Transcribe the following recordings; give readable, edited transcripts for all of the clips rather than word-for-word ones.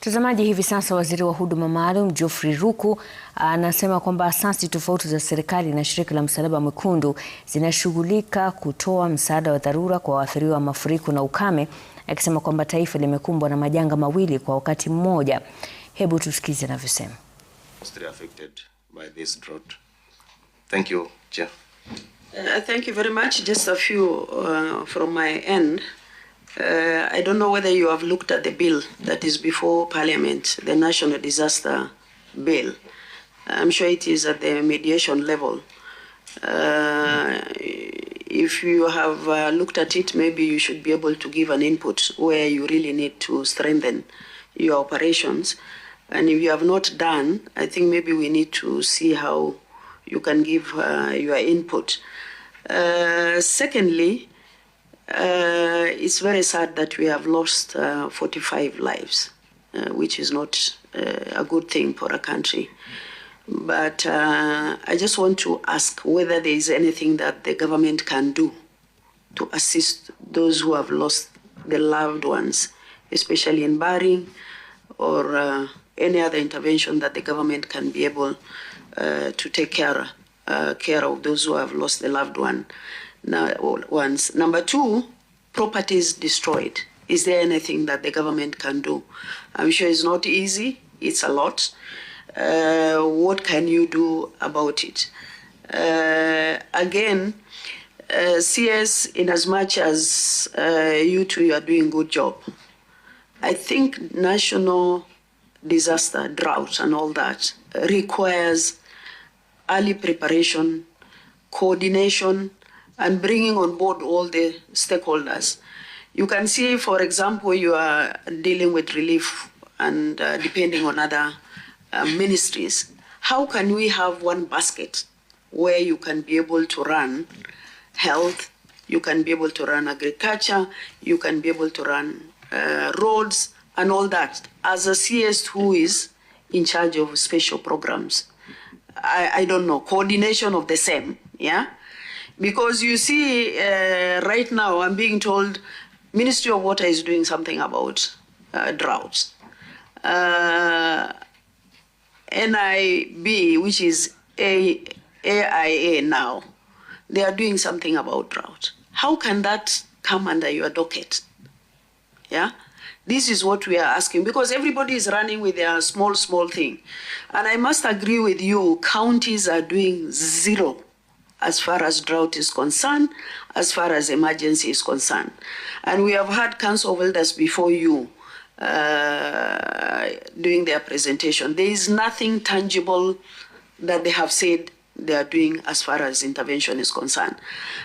Mtazamaji, hivi sasa Waziri wa Huduma Maalum Geoffrey Ruku anasema kwamba asasi tofauti za serikali na shirika la Msalaba Mwekundu zinashughulika kutoa msaada wa dharura kwa waathiriwa wa mafuriko na ukame, akisema kwamba taifa limekumbwa na majanga mawili kwa wakati mmoja. Hebu tusikize anavyosema. Affected by this drought. Thank you, Chair. Thank you very much. Just a few from my end. I don't know whether you have looked at the bill that is before Parliament, the National Disaster Bill. I'm sure it is at the mediation level. If you have looked at it, maybe you should be able to give an input where you really need to strengthen your operations. And if you have not done, I think maybe we need to see how you can give your input. Secondly, it's very sad that we have lost 45 lives, which is not a good thing for a country. But I just want to ask whether there is anything that the government can do to assist those who have lost their loved ones, especially in burying or any other intervention that the government can be able to take care of those who have lost their loved ones. Number two, properties destroyed. Is there anything that the government can do? I'm sure it's not easy. It's a lot. What can you do about it? Again, CS, in as much as you two are doing a good job, I think national disaster, drought and all that requires early preparation, coordination, and bringing on board all the stakeholders. You can see, for example, you are dealing with relief and depending on other ministries. How can we have one basket where you can be able to run health, you can be able to run agriculture, you can be able to run roads and all that, as a CS who is in charge of special programs? I don't know, coordination of the same, yeah? Because you see, right now I'm being told Ministry of Water is doing something about droughts. NIB, which is AIA now, they are doing something about drought. How can that come under your docket? Yeah? This is what we are asking, because everybody is running with their small thing. And I must agree with you, counties are doing zero as far as drought is concerned, as far as emergency is concerned. And we have had council elders before you doing their presentation. There is nothing tangible that they have said they are doing as far as intervention is concerned.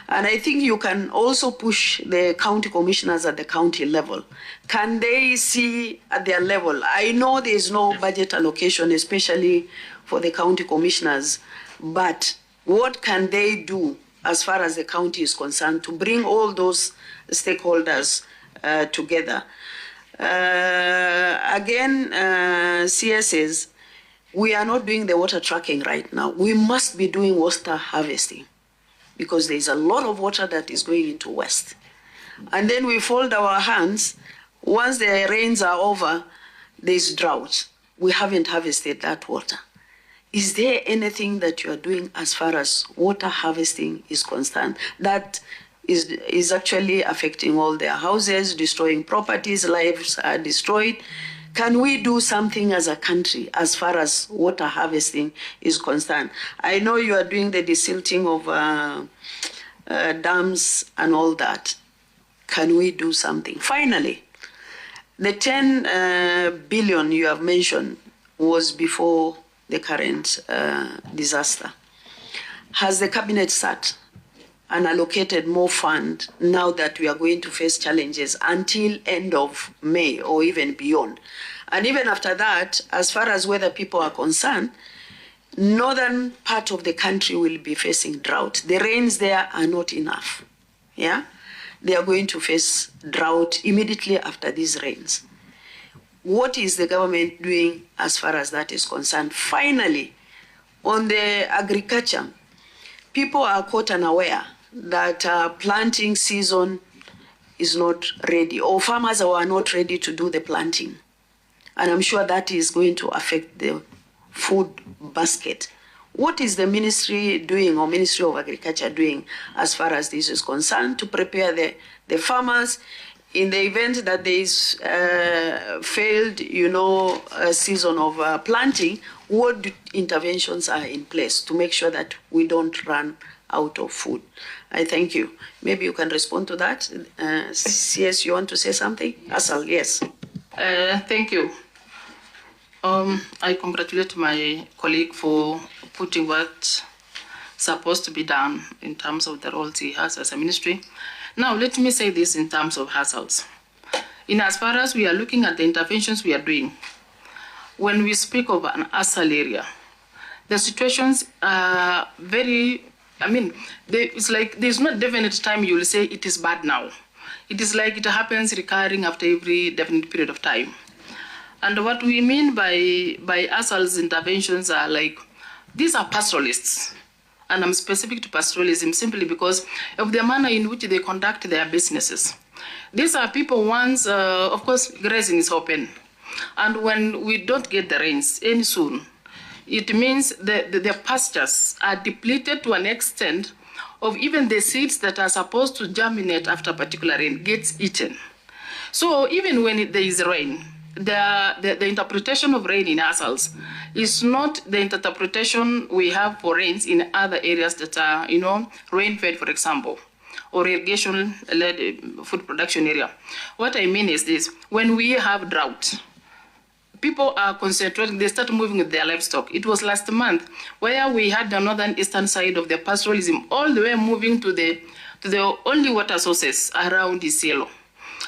And I think you can also push the county commissioners at the county level. Can they see at their level? I know there is no budget allocation, especially for the county commissioners, but what can they do as far as the county is concerned to bring all those stakeholders together? Again, CSs, we are not doing the water tracking right now. We must be doing water harvesting because there is a lot of water that is going into West. And then we fold our hands. Once the rains are over, there's drought. We haven't harvested that water. Is there anything that you are doing as far as water harvesting is concerned that is actually affecting all their houses, destroying properties, lives are destroyed? Can we do something as a country as far as water harvesting is concerned? I know you are doing the desilting of dams and all that. Can we do something? Finally, the 10 billion you have mentioned was before the current disaster. Has the cabinet sat and allocated more fund now that we are going to face challenges until end of May or even beyond? And even after that, as far as weather people are concerned, northern part of the country will be facing drought. The rains there are not enough. Yeah? They are going to face drought immediately after these rains. What is the government doing as far as that is concerned? Finally, on the agriculture, people are caught unaware that planting season is not ready, or farmers are not ready to do the planting. and I'm sure that is going to affect the food basket. What is the ministry doing, or Ministry of Agriculture doing, as far as this is concerned, to prepare the farmers in the event that there is failed, season of planting? What interventions are in place to make sure that we don't run out of food? I thank you. Maybe you can respond to that. CS, you want to say something? Asal, yes. Thank you. I congratulate my colleague for putting what's supposed to be done in terms of the roles he has as a ministry. Now, let me say this in terms of hazards. In as far as we are looking at the interventions we are doing, when we speak of an ASAL area, the situations are very, it's like there's not definite time you will say it is bad now. It is like it happens recurring after every definite period of time. And what we mean by ASAL's interventions are like, these are pastoralists. And I'm specific to pastoralism simply because of the manner in which they conduct their businesses. These are people once, of course, grazing is open. And when we don't get the rains any soon, it means the pastures are depleted to an extent of even the seeds that are supposed to germinate after a particular rain gets eaten. So even when there is rain, the interpretation of rain in ASALs is not the interpretation we have for rains in other areas that are, rain-fed, for example, or irrigation-led food production area. What I mean is this: when we have drought, people are concentrating, they start moving with their livestock. It was last month where we had the northern eastern side of the pastoralism all the way moving to the only water sources around Isiolo.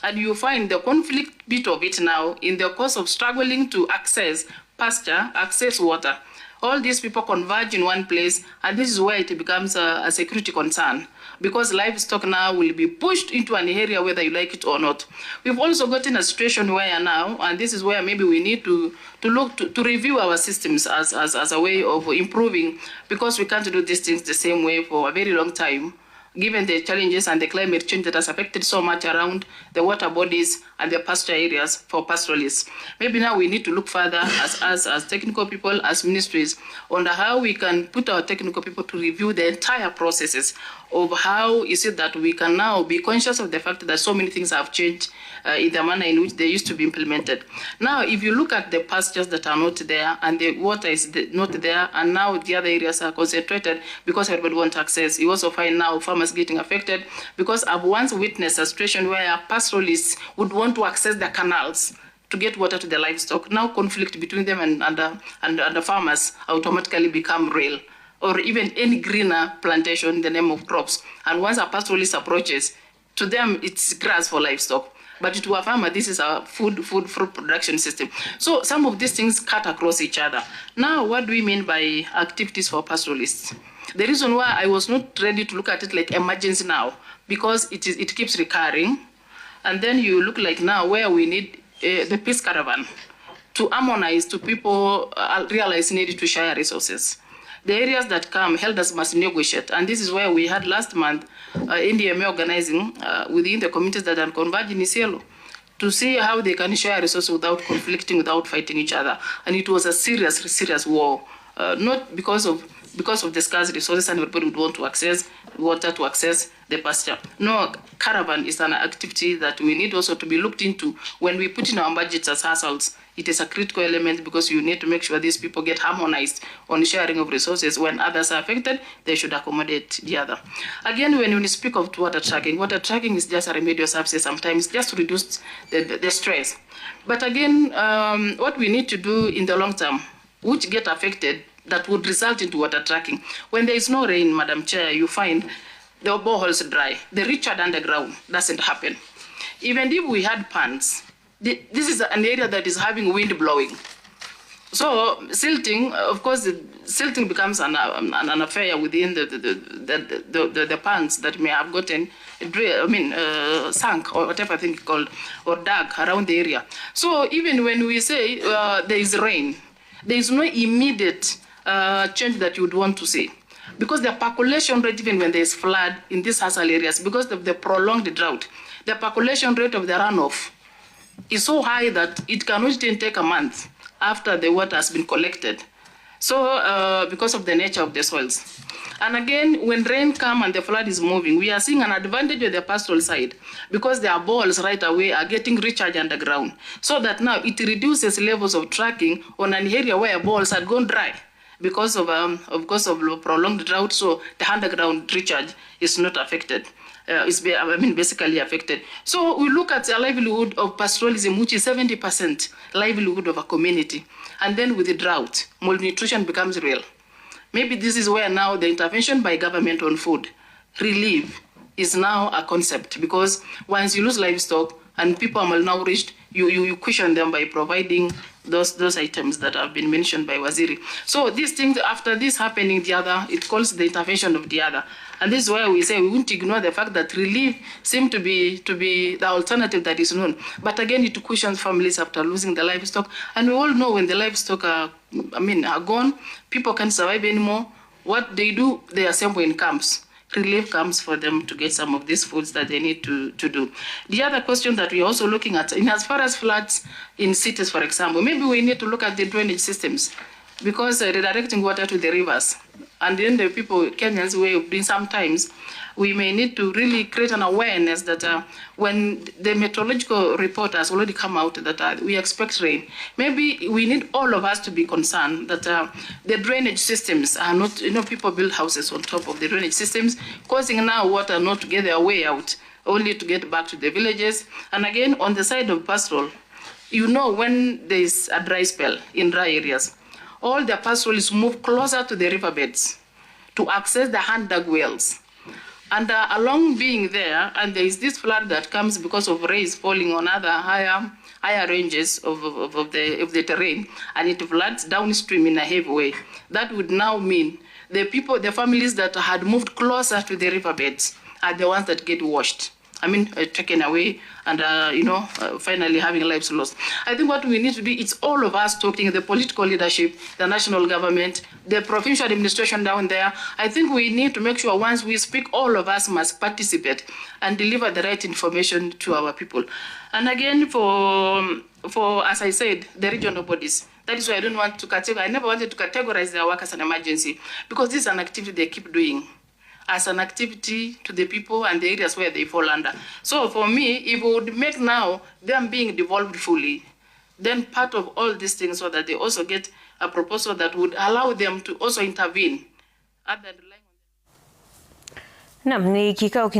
And you find the conflict bit of it now in the course of struggling to access pasture, access water. All these people converge in one place, and this is where it becomes a security concern, because livestock now will be pushed into an area whether you like it or not. We've also gotten a situation where now, and this is where maybe we need to look to review our systems as a way of improving, because we can't do these things the same way for a very long time, given the challenges and the climate change that has affected so much around the water bodies and the pasture areas for pastoralists. Maybe now we need to look further as technical people, as ministries, on how we can put our technical people to review the entire processes of how is it that we can now be conscious of the fact that so many things have changed in the manner in which they used to be implemented. Now, if you look at the pastures that are not there and the water is not there, and now the other areas are concentrated because everybody wants access, you also find now farmers getting affected, because I've once witnessed a situation where pastoralists would want to access the canals to get water to the livestock. Now conflict between them and the farmers automatically become real, or even any greener plantation in the name of crops. And once a pastoralist approaches, to them it's grass for livestock. But to a farmer, this is a food production system. So some of these things cut across each other. Now, what do we mean by activities for pastoralists? The reason why I was not ready to look at it like emergency now, because it keeps recurring. And then you look like now where we need the peace caravan to harmonize, to people realize need to share resources. The areas that come, elders must negotiate. And this is where we had last month NDMA organizing within the communities that are converging in Isiolo to see how they can share resources without conflicting, without fighting each other. And it was a serious war, not because of the scarce resources and everybody would want to access water, to access the pasture. No, caravan is an activity that we need also to be looked into when we put in our budgets as households. It is a critical element because you need to make sure these people get harmonized on sharing of resources. When others are affected, they should accommodate the other. Again, when we speak of water tracking is just a remedial service sometimes, just to reduce the stress. But again, what we need to do in the long term, which get affected, that would result into water tracking. When there is no rain, Madam Chair, you find the boreholes dry. The recharge underground doesn't happen. Even if we had ponds, this is an area that is having wind blowing. So silting, of course, silting becomes an affair within the ponds that may have gotten sunk, or whatever I think it's called, or dug around the area. So even when we say there is rain, there is no immediate change that you would want to see. Because the percolation rate, even when there is flood in these ASAL areas, because of the prolonged drought, the percolation rate of the runoff is so high that it cannot even take a month after the water has been collected. So because of the nature of the soils. And again, when rain comes and the flood is moving, we are seeing an advantage of the pastoral side because their balls right away are getting recharged underground. So that now it reduces levels of tracking on an area where balls had gone dry because of prolonged drought. So the underground recharge is not affected. Basically affected. So we look at the livelihood of pastoralism, which is 70% livelihood of a community. And then with the drought, malnutrition becomes real. Maybe this is where now the intervention by government on food relief is now a concept, because once you lose livestock and people are malnourished, you cushion them by providing those items that have been mentioned by Waziri. So these things, after this happening, it calls the intervention of the other. And this is why we say we won't ignore the fact that relief seems to be the alternative that is known. But again, it cushions families after losing the livestock. And we all know when the livestock are gone, people can't survive anymore. What they do, they assemble in camps. Relief comes for them to get some of these foods that they need to do. The other question that we're also looking at, in as far as floods in cities, for example, maybe we need to look at the drainage systems, because redirecting water to the rivers, and then the people, Kenyans, way of doing sometimes, we may need to really create an awareness that when the meteorological report has already come out that we expect rain, maybe we need all of us to be concerned that the drainage systems are not, people build houses on top of the drainage systems, causing now water not to get their way out, only to get back to the villages. And again, on the side of pastoral, when there is a dry spell in dry areas, all the pastoralists move closer to the riverbeds to access the hand-dug wells. And along being there, and there is this flood that comes because of rains falling on other higher ranges of the terrain, and it floods downstream in a heavy way. That would now mean the families that had moved closer to the riverbeds are the ones that get washed. Taken away and, finally having lives lost. I think what we need to do, it's all of us talking, the political leadership, the national government, the provincial administration down there. I think we need to make sure once we speak, all of us must participate and deliver the right information to our people. And again, for as I said, the regional bodies, that is why I never wanted to categorize their work as an emergency, because this is an activity they keep doing as an activity to the people and the areas where they fall under. So for me, if we would make now them being devolved fully, then part of all these things so that they also get a proposal that would allow them to also intervene. Naam, ni kikao